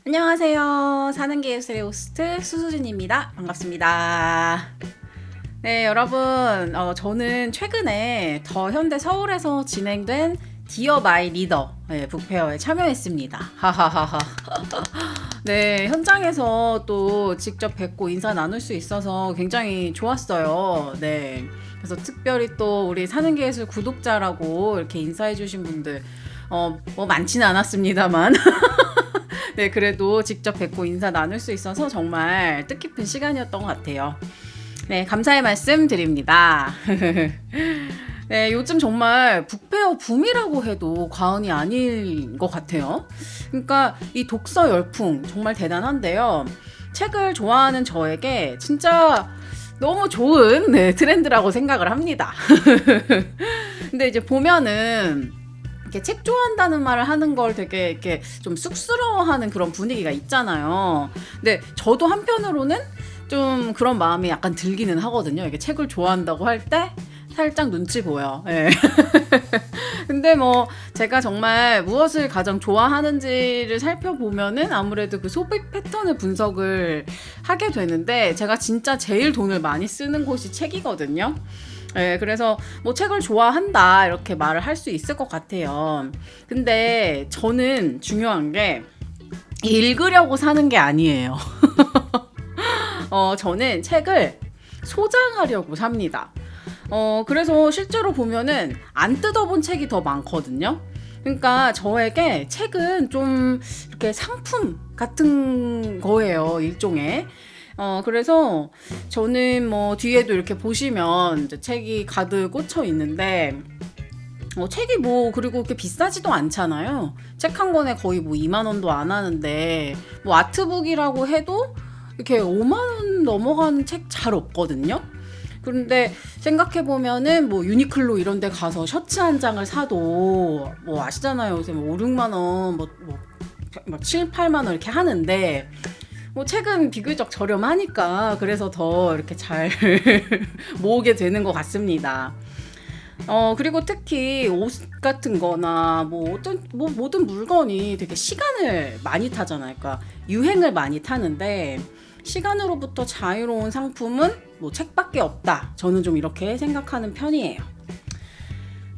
안녕하세요. 사는 게 예술의 호스트 수수진입니다. 반갑습니다. 네, 여러분. 저는 최근에 더 현대 서울에서 진행된 디어 마이 리더 북페어에 참여했습니다. 하하하하. 네, 현장에서 또 직접 뵙고 인사 나눌 수 있어서 굉장히 좋았어요. 네. 그래서 특별히 또 우리 사는 게 예술 구독자라고 이렇게 인사해주신 분들, 뭐 많지는 않았습니다만. 네, 그래도 직접 뵙고 인사 나눌 수 있어서 정말 뜻깊은 시간이었던 것 같아요. 네, 감사의 말씀 드립니다. 네, 요즘 정말 북페어 붐이라고 해도 과언이 아닌 것 같아요. 그러니까 이 독서 열풍 정말 대단한데요. 책을 좋아하는 저에게 진짜 너무 좋은 트렌드라고 생각을 합니다. 근데 이제 보면은 이렇게 책 좋아한다는 말을 하는 걸 되게 이렇게 좀 쑥스러워하는 그런 분위기가 있잖아요. 근데 저도 한편으로는 좀 그런 마음이 약간 들기는 하거든요. 이게 책을 좋아한다고 할 때 살짝 눈치 보여. 네. 근데 뭐 제가 정말 무엇을 가장 좋아하는지를 살펴보면은 아무래도 그 소비 패턴을 분석을 하게 되는데, 제가 진짜 제일 돈을 많이 쓰는 곳이 책이거든요. 네, 그래서 뭐 책을 좋아한다 이렇게 말을 할 수 있을 것 같아요. 근데 저는 중요한 게 읽으려고 사는 게 아니에요. 저는 책을 소장하려고 삽니다. 그래서 실제로 보면은 안 뜯어본 책이 더 많거든요. 그러니까 저에게 책은 좀 이렇게 상품 같은 거예요, 일종의. 그래서 저는 뭐 뒤에도 이렇게 보시면 이제 책이 가득 꽂혀 있는데, 책이 뭐 그리고 그렇게 비싸지도 않잖아요. 책 한 권에 거의 뭐 2만 원도 안 하는데, 뭐 아트북이라고 해도 이렇게 5만 원 넘어가는 책 잘 없거든요. 그런데 생각해 보면은 뭐 유니클로 이런 데 가서 셔츠 한 장을 사도 뭐 아시잖아요. 요새 뭐 5, 6만 원, 뭐 7, 8만 원 이렇게 하는데, 뭐 책은 비교적 저렴하니까 그래서 더 이렇게 잘 모으게 되는 것 같습니다. 그리고 특히 옷 같은 거나 뭐 어떤 뭐 모든 물건이 되게 시간을 많이 타잖아요. 그러니까 유행을 많이 타는데, 시간으로부터 자유로운 상품은 뭐 책밖에 없다. 저는 좀 이렇게 생각하는 편이에요.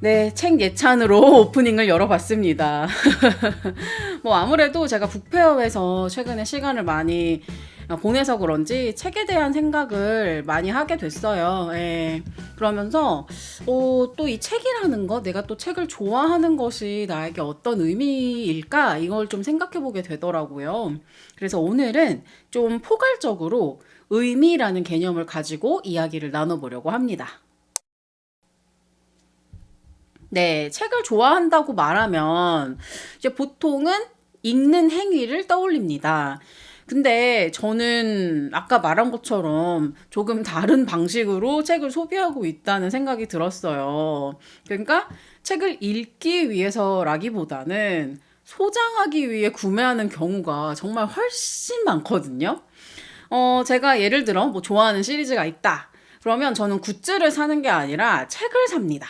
네, 책 예찬으로 오프닝을 열어봤습니다. 뭐 아무래도 제가 북페어에서 최근에 시간을 많이 보내서 그런지 책에 대한 생각을 많이 하게 됐어요. 예. 그러면서 또 이 책이라는 거, 내가 또 책을 좋아하는 것이 나에게 어떤 의미일까, 이걸 좀 생각해 보게 되더라고요. 그래서 오늘은 좀 포괄적으로 의미라는 개념을 가지고 이야기를 나눠보려고 합니다. 네, 책을 좋아한다고 말하면 이제 보통은 읽는 행위를 떠올립니다. 근데 저는 아까 말한 것처럼 조금 다른 방식으로 책을 소비하고 있다는 생각이 들었어요. 그러니까 책을 읽기 위해서라기보다는 소장하기 위해 구매하는 경우가 정말 훨씬 많거든요. 제가 예를 들어 뭐 좋아하는 시리즈가 있다. 그러면 저는 굿즈를 사는 게 아니라 책을 삽니다.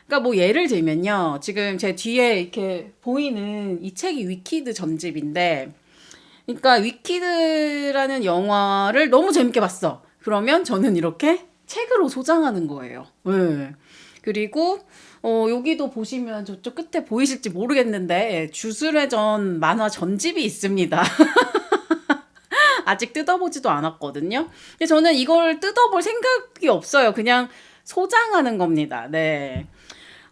그러니까 뭐 예를 들면요. 지금 제 뒤에 이렇게 보이는 이 책이 위키드 전집인데, 그러니까 위키드라는 영화를 너무 재밌게 봤어. 그러면 저는 이렇게 책으로 소장하는 거예요. 네. 그리고 여기도 보시면 저쪽 끝에 보이실지 모르겠는데 주술회전 만화 전집이 있습니다. 아직 뜯어보지도 않았거든요. 근데 저는 이걸 뜯어볼 생각이 없어요. 그냥 소장하는 겁니다. 네.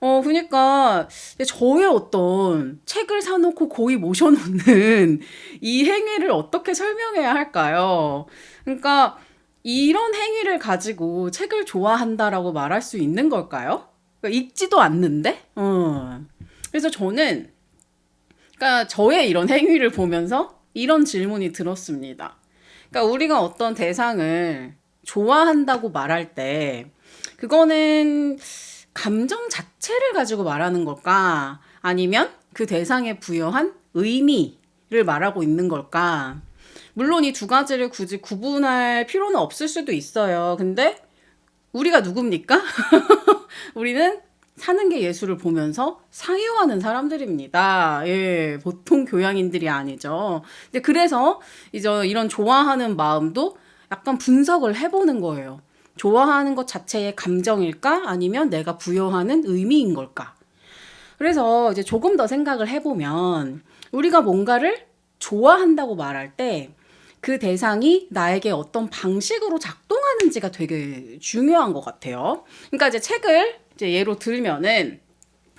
그러니까 저의 어떤 책을 사놓고 고이 모셔놓는 이 행위를 어떻게 설명해야 할까요? 그러니까 이런 행위를 가지고 책을 좋아한다라고 말할 수 있는 걸까요? 그러니까 읽지도 않는데? 그래서 저는, 그러니까 저의 이런 행위를 보면서 이런 질문이 들었습니다. 그러니까 우리가 어떤 대상을 좋아한다고 말할 때 그거는 감정 자체를 가지고 말하는 걸까? 아니면 그 대상에 부여한 의미를 말하고 있는 걸까? 물론 이 두 가지를 굳이 구분할 필요는 없을 수도 있어요. 근데 우리가 누굽니까? 우리는 사는 게 예술을 보면서 사유하는 사람들입니다. 예, 보통 교양인들이 아니죠. 근데 그래서 이제 이런 좋아하는 마음도 약간 분석을 해보는 거예요. 좋아하는 것 자체의 감정일까? 아니면 내가 부여하는 의미인 걸까? 그래서 이제 조금 더 생각을 해보면 우리가 뭔가를 좋아한다고 말할 때 그 대상이 나에게 어떤 방식으로 작동하는지가 되게 중요한 것 같아요. 그러니까 이제 책을 이제 예로 들면은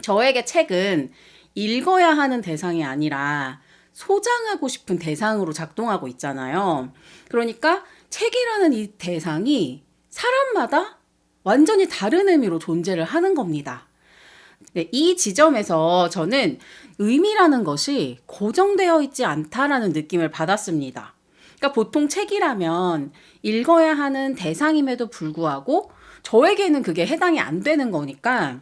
저에게 책은 읽어야 하는 대상이 아니라 소장하고 싶은 대상으로 작동하고 있잖아요. 그러니까 책이라는 이 대상이 사람마다 완전히 다른 의미로 존재를 하는 겁니다. 네, 이 지점에서 저는 의미라는 것이 고정되어 있지 않다라는 느낌을 받았습니다. 그러니까 보통 책이라면 읽어야 하는 대상임에도 불구하고 저에게는 그게 해당이 안 되는 거니까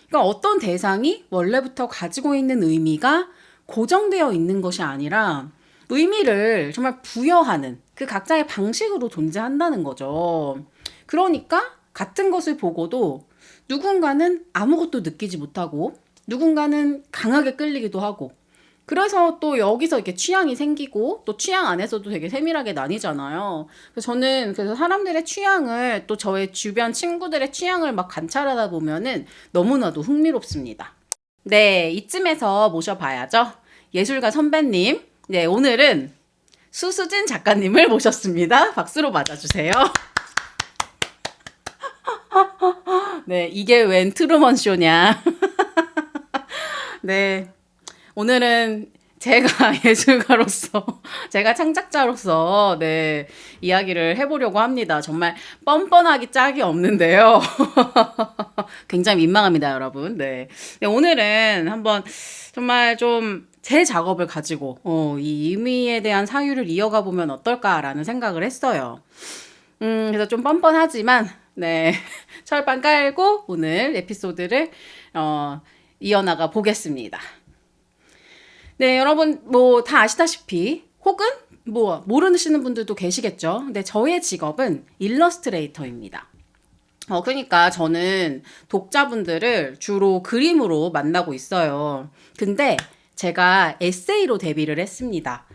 그러니까 어떤 대상이 원래부터 가지고 있는 의미가 고정되어 있는 것이 아니라 의미를 정말 부여하는 그 각자의 방식으로 존재한다는 거죠. 그러니까 같은 것을 보고도 누군가는 아무것도 느끼지 못하고 누군가는 강하게 끌리기도 하고 그래서 또 여기서 이렇게 취향이 생기고 또 취향 안에서도 되게 세밀하게 나뉘잖아요. 그래서 저는 그래서 사람들의 취향을 또 저의 주변 친구들의 취향을 막 관찰하다 보면은 너무나도 흥미롭습니다. 네, 이쯤에서 모셔봐야죠. 예술가 선배님. 네, 오늘은 수수진 작가님을 모셨습니다. 박수로 맞아주세요. 네, 이게 웬 트루먼 쇼냐. 네. 오늘은 제가 예술가로서, 제가 창작자로서, 네, 이야기를 해보려고 합니다. 정말 뻔뻔하기 짝이 없는데요. 굉장히 민망합니다, 여러분. 네. 네, 오늘은 한번 정말 좀 제 작업을 가지고, 이 의미에 대한 사유를 이어가 보면 어떨까라는 생각을 했어요. 그래서 좀 뻔뻔하지만, 네, 철판 깔고 오늘 에피소드를, 이어나가 보겠습니다. 네, 여러분, 뭐, 다 아시다시피, 혹은, 뭐, 모르시는 분들도 계시겠죠. 근데 저의 직업은 일러스트레이터입니다. 그러니까 저는 독자분들을 주로 그림으로 만나고 있어요. 근데 제가 에세이로 데뷔를 했습니다.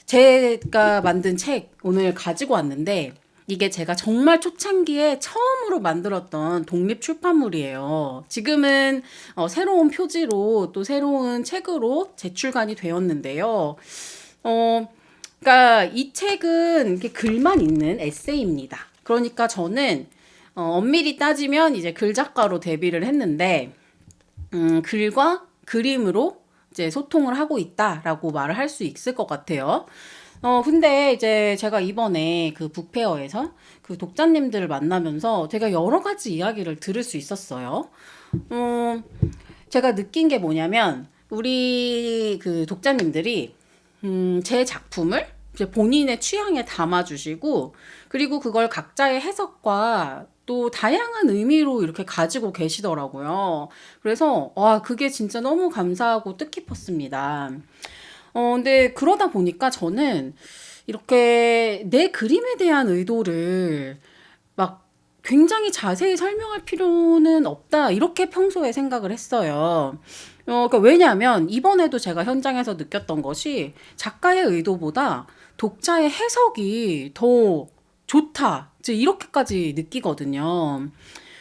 제가 만든 책 오늘 가지고 왔는데, 이게 제가 정말 초창기에 처음으로 만들었던 독립 출판물이에요. 지금은 새로운 표지로 또 새로운 책으로 재출간이 되었는데요. 그러니까 이 책은 이렇게 글만 있는 에세이입니다. 그러니까 저는 엄밀히 따지면 이제 글작가로 데뷔를 했는데 글과 그림으로 이제 소통을 하고 있다라고 말을 할 수 있을 것 같아요. 근데 이제 제가 이번에 그 북페어에서 그 독자님들을 만나면서 제가 여러 가지 이야기를 들을 수 있었어요. 제가 느낀 게 뭐냐면, 우리 그 독자님들이, 제 작품을 이제 본인의 취향에 담아주시고, 그리고 그걸 각자의 해석과 또 다양한 의미로 이렇게 가지고 계시더라고요. 그래서, 와, 그게 진짜 너무 감사하고 뜻깊었습니다. 근데 그러다 보니까 저는 이렇게 내 그림에 대한 의도를 막 굉장히 자세히 설명할 필요는 없다. 이렇게 평소에 생각을 했어요. 그러니까 왜냐하면 이번에도 제가 현장에서 느꼈던 것이 작가의 의도보다 독자의 해석이 더 좋다. 이제 이렇게까지 느끼거든요.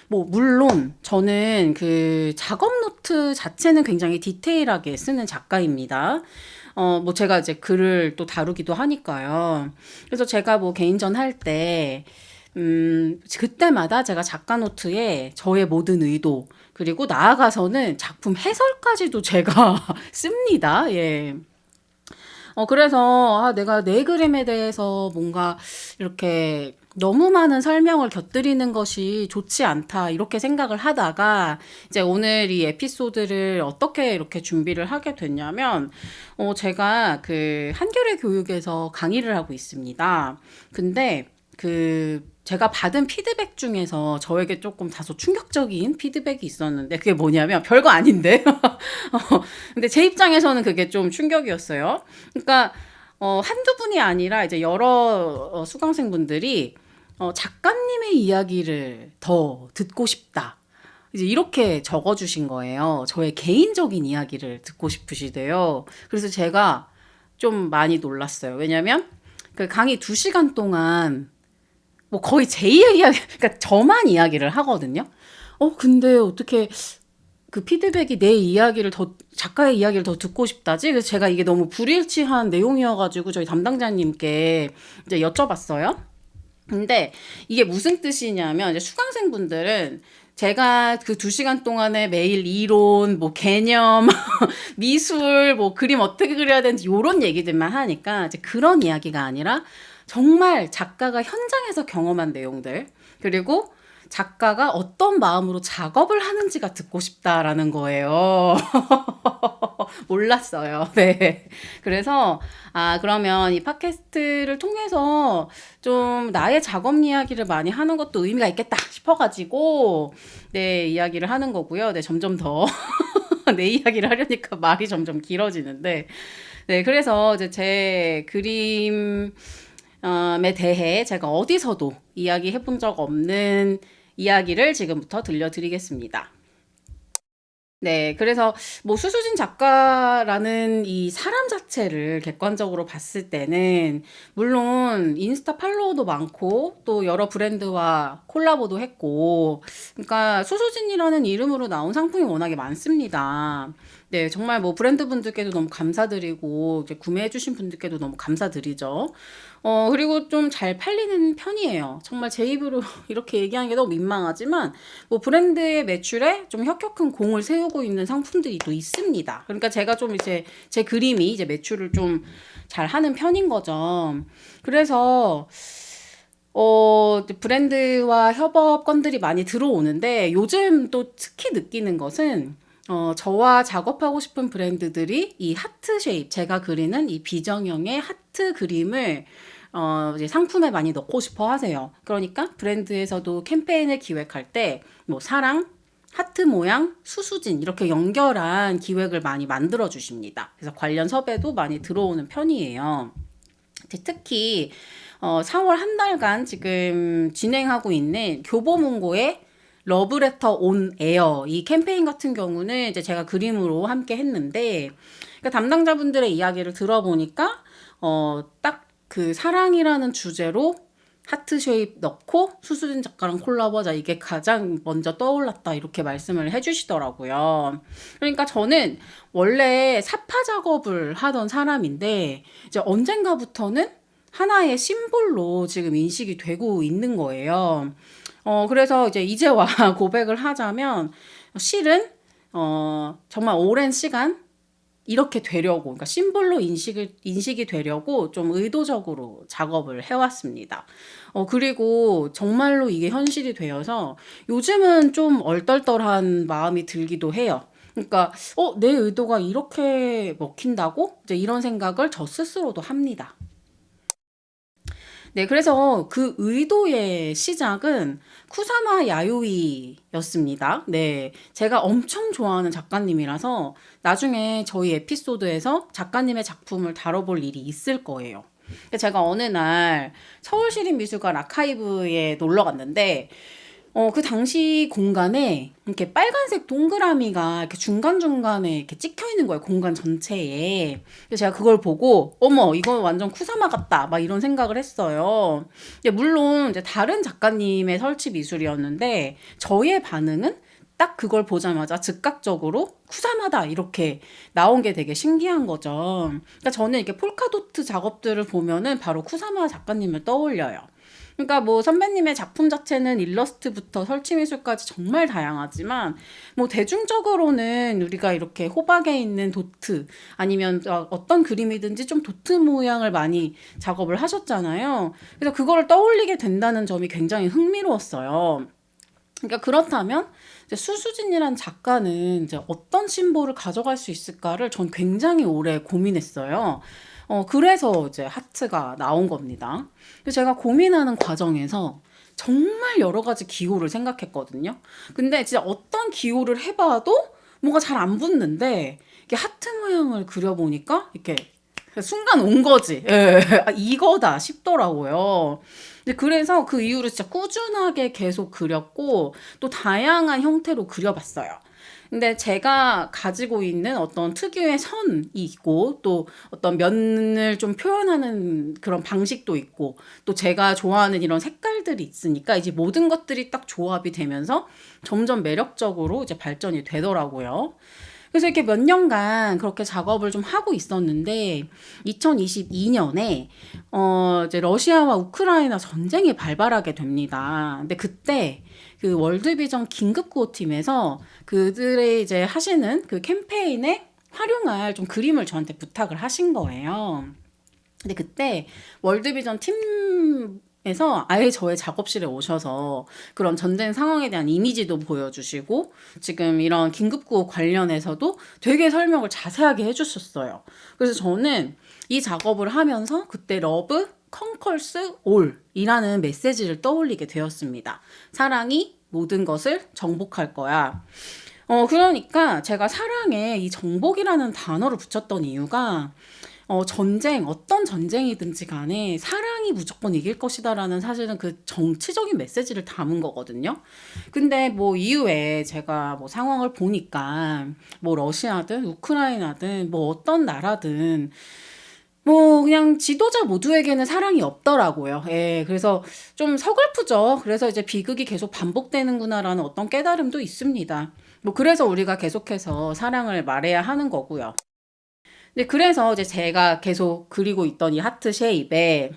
뭐, 물론, 저는 그 작업 노트 자체는 굉장히 디테일하게 쓰는 작가입니다. 뭐 제가 이제 글을 또 다루기도 하니까요. 그래서 제가 뭐 개인전 할 때, 그때마다 제가 작가 노트에 저의 모든 의도, 그리고 나아가서는 작품 해설까지도 제가 씁니다. 예. 그래서, 내가 내 그림에 대해서 뭔가 이렇게 너무 많은 설명을 곁들이는 것이 좋지 않다, 이렇게 생각을 하다가, 이제 오늘 이 에피소드를 어떻게 이렇게 준비를 하게 됐냐면, 제가 그 한겨레 교육에서 강의를 하고 있습니다. 근데 제가 받은 피드백 중에서 저에게 조금 다소 충격적인 피드백이 있었는데, 그게 뭐냐면, 별거 아닌데. 근데 제 입장에서는 그게 좀 충격이었어요. 그러니까, 한두 분이 아니라 이제 여러 수강생분들이 작가님의 이야기를 더 듣고 싶다. 이제 이렇게 적어주신 거예요. 저의 개인적인 이야기를 듣고 싶으시대요. 그래서 제가 좀 많이 놀랐어요. 왜냐면 그 강의 2시간 동안 뭐 거의 제 이야기, 그러니까 저만 이야기를 하거든요. 근데 어떻게 그 피드백이 내 이야기를 더, 작가의 이야기를 더 듣고 싶다지? 그래서 제가 이게 너무 불일치한 내용이어가지고 저희 담당자님께 이제 여쭤봤어요. 근데 이게 무슨 뜻이냐면 이제 수강생분들은 제가 그 2시간 동안에 매일 이론, 뭐 개념, 미술, 뭐 그림 어떻게 그려야 되는지 요런 얘기들만 하니까 이제 그런 이야기가 아니라 정말 작가가 현장에서 경험한 내용들, 그리고 작가가 어떤 마음으로 작업을 하는지가 듣고 싶다라는 거예요. 몰랐어요. 네. 그래서, 그러면 이 팟캐스트를 통해서 좀 나의 작업 이야기를 많이 하는 것도 의미가 있겠다 싶어가지고, 네, 이야기를 하는 거고요. 네, 점점 더 내 이야기를 하려니까 말이 점점 길어지는데, 네, 그래서 이제 제 그림에 대해 제가 어디서도 이야기해 본 적 없는 이야기를 지금부터 들려드리겠습니다. 네, 그래서 뭐 수수진 작가라는 이 사람 자체를 객관적으로 봤을 때는 물론 인스타 팔로워도 많고 또 여러 브랜드와 콜라보도 했고, 그러니까 수수진이라는 이름으로 나온 상품이 워낙에 많습니다. 네, 정말 뭐 브랜드 분들께도 너무 감사드리고 이제 구매해 주신 분들께도 너무 감사드리죠. 그리고 좀 잘 팔리는 편이에요. 정말 제 입으로 이렇게 얘기하는 게 너무 민망하지만 뭐 브랜드의 매출에 좀 혁혁한 공을 세우고 있는 상품들이 또 있습니다. 그러니까 제가 좀 이제 제 그림이 이제 매출을 좀 잘 하는 편인 거죠. 그래서 브랜드와 협업 건들이 많이 들어오는데 요즘 또 특히 느끼는 것은 저와 작업하고 싶은 브랜드들이 이 하트 쉐입, 제가 그리는 이 비정형의 하트 그림을 이제 상품에 많이 넣고 싶어 하세요. 그러니까 브랜드에서도 캠페인을 기획할 때 뭐 사랑, 하트 모양, 수수진 이렇게 연결한 기획을 많이 만들어 주십니다. 그래서 관련 섭외도 많이 들어오는 편이에요. 특히 4월 한 달간 지금 진행하고 있는 교보문고의 러브레터 온 에어 이 캠페인 같은 경우는 이제 제가 그림으로 함께 했는데, 그러니까 담당자분들의 이야기를 들어보니까 딱 그 사랑이라는 주제로 하트 쉐입 넣고 수수진 작가랑 콜라보하자, 이게 가장 먼저 떠올랐다 이렇게 말씀을 해주시더라고요. 그러니까 저는 원래 사파 작업을 하던 사람인데 이제 언젠가부터는 하나의 심볼로 지금 인식이 되고 있는 거예요. 그래서 이제와 고백을 하자면 실은 정말 오랜 시간 이렇게 되려고, 그러니까 심볼로 인식이 되려고 좀 의도적으로 작업을 해왔습니다. 그리고 정말로 이게 현실이 되어서 요즘은 좀 얼떨떨한 마음이 들기도 해요. 그러니까 내 의도가 이렇게 먹힌다고? 이제 이런 생각을 저 스스로도 합니다. 네, 그래서 그 의도의 시작은 쿠사마 야요이였습니다. 네, 제가 엄청 좋아하는 작가님이라서 나중에 저희 에피소드에서 작가님의 작품을 다뤄볼 일이 있을 거예요. 제가 어느 날 서울시립미술관 아카이브에 놀러 갔는데 그 당시 공간에 이렇게 빨간색 동그라미가 이렇게 중간중간에 이렇게 찍혀 있는 거예요. 공간 전체에. 그래서 제가 그걸 보고, 어머, 이거 완전 쿠사마 같다. 막 이런 생각을 했어요. 물론 이제 다른 작가님의 설치 미술이었는데, 저의 반응은 딱 그걸 보자마자 즉각적으로 쿠사마다 이렇게 나온 게 되게 신기한 거죠. 그러니까 저는 이렇게 폴카도트 작업들을 보면은 바로 쿠사마 작가님을 떠올려요. 그러니까 뭐 선배님의 작품 자체는 일러스트부터 설치미술까지 정말 다양하지만 뭐 대중적으로는 우리가 이렇게 호박에 있는 도트 아니면 어떤 그림이든지 좀 도트 모양을 많이 작업을 하셨잖아요. 그래서 그거를 떠올리게 된다는 점이 굉장히 흥미로웠어요. 그러니까 그렇다면 이제 수수진이란 작가는 이제 어떤 심볼을 가져갈 수 있을까를 전 굉장히 오래 고민했어요. 그래서 이제 하트가 나온 겁니다. 그래서 제가 고민하는 과정에서 정말 여러 가지 기호를 생각했거든요. 근데 진짜 어떤 기호를 해봐도 뭔가 잘 안 붙는데 이게 하트 모양을 그려보니까 이렇게 순간 온 거지. 예. 아, 이거다 싶더라고요. 근데 그래서 그 이후로 진짜 꾸준하게 계속 그렸고 또 다양한 형태로 그려봤어요. 근데 제가 가지고 있는 어떤 특유의 선이 있고 또 어떤 면을 좀 표현하는 그런 방식도 있고 또 제가 좋아하는 이런 색깔들이 있으니까 이제 모든 것들이 딱 조합이 되면서 점점 매력적으로 이제 발전이 되더라고요. 그래서 이렇게 몇 년간 그렇게 작업을 좀 하고 있었는데 2022년에 이제 러시아와 우크라이나 전쟁이 발발하게 됩니다. 근데 그때 그 월드비전 긴급구호팀에서 그들의 이제 하시는 그 캠페인에 활용할 좀 그림을 저한테 부탁을 하신 거예요. 근데 그때 월드비전 팀에서 아예 저의 작업실에 오셔서 그런 전쟁 상황에 대한 이미지도 보여주시고 지금 이런 긴급구호 관련해서도 되게 설명을 자세하게 해주셨어요. 그래서 저는 이 작업을 하면서 그때 러브 컨컬스 올이라는 메시지를 떠올리게 되었습니다. 사랑이 모든 것을 정복할 거야. 그러니까 제가 사랑에 이 정복이라는 단어를 붙였던 이유가 전쟁, 어떤 전쟁이든지 간에 사랑이 무조건 이길 것이다라는 사실은 그 정치적인 메시지를 담은 거거든요. 근데 뭐 이후에 제가 뭐 상황을 보니까 뭐 러시아든 우크라이나든 뭐 어떤 나라든 뭐 그냥 지도자 모두에게는 사랑이 없더라고요. 예, 그래서 좀 서글프죠. 그래서 이제 비극이 계속 반복되는구나라는 어떤 깨달음도 있습니다. 뭐 그래서 우리가 계속해서 사랑을 말해야 하는 거고요. 근데 그래서 이제 제가 계속 그리고 있던 이 하트 쉐입에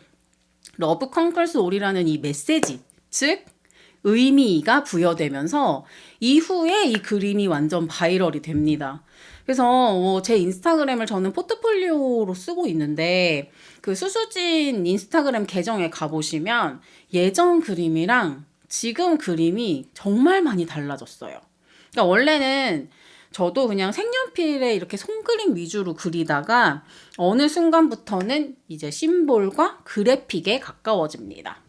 러브 컨컬스 올이라는 이 메시지, 즉 의미가 부여되면서 이후에 이 그림이 완전 바이럴이 됩니다. 그래서 제 인스타그램을 저는 포트폴리오로 쓰고 있는데 그 수수진 인스타그램 계정에 가보시면 예전 그림이랑 지금 그림이 정말 많이 달라졌어요. 그러니까 원래는 저도 그냥 색연필에 이렇게 손그림 위주로 그리다가 어느 순간부터는 이제 심볼과 그래픽에 가까워집니다.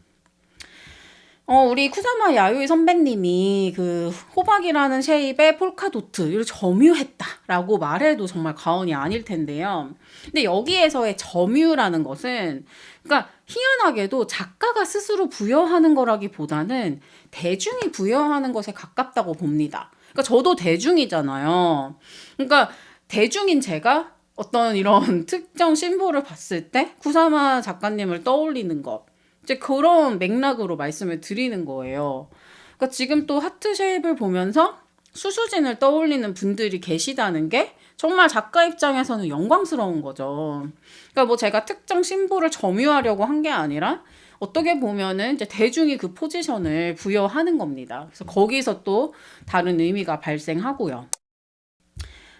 우리 쿠사마 야요이 선배님이 그 호박이라는 쉐입의 폴카도트를 점유했다라고 말해도 정말 과언이 아닐 텐데요. 근데 여기에서의 점유라는 것은 그러니까 희한하게도 작가가 스스로 부여하는 거라기보다는 대중이 부여하는 것에 가깝다고 봅니다. 그러니까 저도 대중이잖아요. 그러니까 대중인 제가 어떤 이런 특정 심볼을 봤을 때 쿠사마 작가님을 떠올리는 것. 이제 그런 맥락으로 말씀을 드리는 거예요. 그러니까 지금 또 하트 쉐입을 보면서 수수진을 떠올리는 분들이 계시다는 게 정말 작가 입장에서는 영광스러운 거죠. 그러니까 뭐 제가 특정 심볼을 점유하려고 한 게 아니라 어떻게 보면은 이제 대중이 그 포지션을 부여하는 겁니다. 그래서 거기서 또 다른 의미가 발생하고요.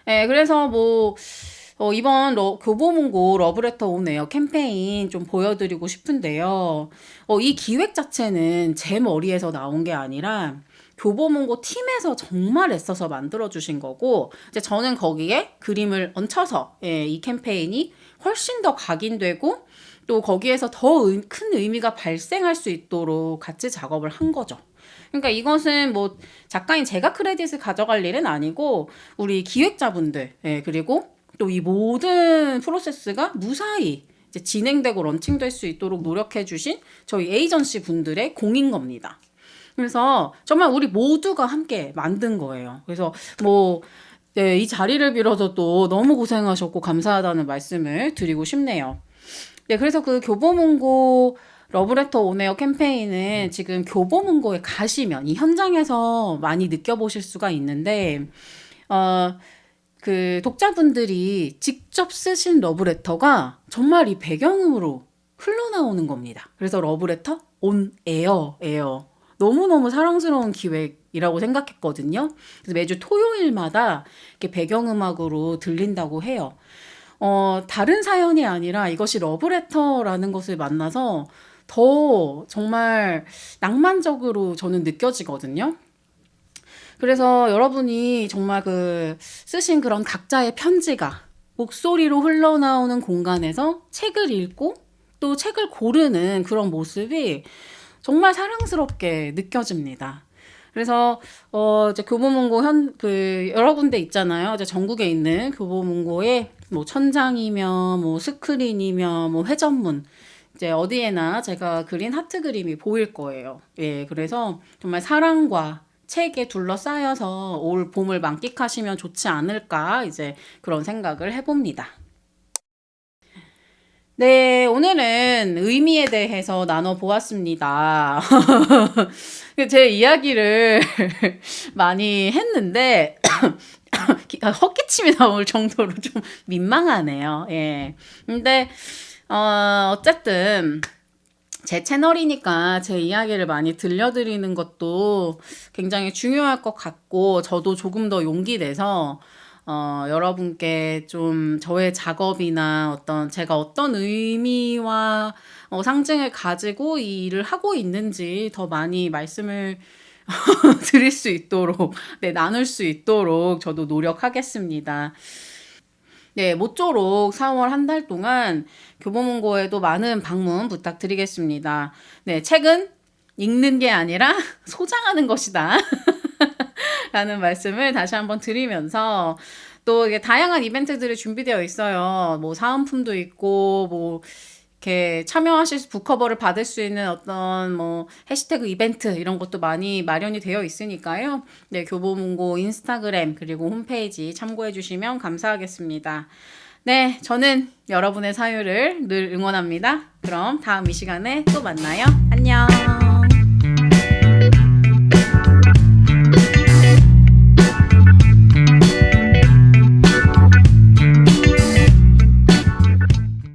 네, 그래서 뭐 이번 교보문고 러브레터 온 에어 캠페인 좀 보여드리고 싶은데요. 이 기획 자체는 제 머리에서 나온 게 아니라 교보문고 팀에서 정말 애써서 만들어주신 거고 이제 저는 거기에 그림을 얹혀서 이 캠페인이 훨씬 더 각인되고 또 거기에서 더 큰 의미가 발생할 수 있도록 같이 작업을 한 거죠. 그러니까 이것은 뭐 작가인 제가 크레딧을 가져갈 일은 아니고 우리 기획자분들 그리고 또 이 모든 프로세스가 무사히 이제 진행되고 런칭될 수 있도록 노력해 주신 저희 에이전시 분들의 공인 겁니다. 그래서 정말 우리 모두가 함께 만든 거예요. 그래서 뭐 이 자리를 빌어서 또 너무 고생하셨고 감사하다는 말씀을 드리고 싶네요. 네, 그래서 그 교보문고 러브레터 온에어 캠페인은 지금 교보문고에 가시면 이 현장에서 많이 느껴보실 수가 있는데 그 독자분들이 직접 쓰신 러브레터가 정말 이 배경음으로 흘러나오는 겁니다. 그래서 러브레터 온 에어예요. 너무너무 사랑스러운 기획이라고 생각했거든요. 그래서 매주 토요일마다 이렇게 배경음악으로 들린다고 해요. 다른 사연이 아니라 이것이 러브레터라는 것을 만나서 더 정말 낭만적으로 저는 느껴지거든요. 그래서 여러분이 정말 그 쓰신 그런 각자의 편지가 목소리로 흘러나오는 공간에서 책을 읽고 또 책을 고르는 그런 모습이 정말 사랑스럽게 느껴집니다. 그래서 이제 교보문고 그 여러 군데 있잖아요. 이제 전국에 있는 교보문고의 뭐 천장이며 뭐 스크린이며 뭐 회전문 이제 어디에나 제가 그린 하트 그림이 보일 거예요. 예, 그래서 정말 사랑과 책에 둘러싸여서 올 봄을 만끽하시면 좋지 않을까 이제 그런 생각을 해봅니다. 네, 오늘은 의미에 대해서 나눠보았습니다. 제 이야기를 많이 했는데, 헛기침이 나올 정도로 좀 민망하네요. 예. 근데, 어쨌든, 제 채널이니까 제 이야기를 많이 들려드리는 것도 굉장히 중요할 것 같고, 저도 조금 더 용기 내서, 여러분께 좀 저의 작업이나 제가 어떤 의미와 상징을 가지고 이 일을 하고 있는지 더 많이 말씀을 드릴 수 있도록, 네, 나눌 수 있도록 저도 노력하겠습니다. 네, 모쪼록 4월 한 달 동안 교보문고에도 많은 방문 부탁드리겠습니다. 네, 책은 읽는 게 아니라 소장하는 것이다. 라는 말씀을 다시 한번 드리면서 또 이게 다양한 이벤트들이 준비되어 있어요. 뭐 사은품도 있고 뭐 이렇게 참여하실 북커버를 받을 수 있는 어떤 뭐 해시태그 이벤트 이런 것도 많이 마련이 되어 있으니까요. 네, 교보문고 인스타그램 그리고 홈페이지 참고해 주시면 감사하겠습니다. 네, 저는 여러분의 사유를 늘 응원합니다. 그럼 다음 이 시간에 또 만나요. 안녕.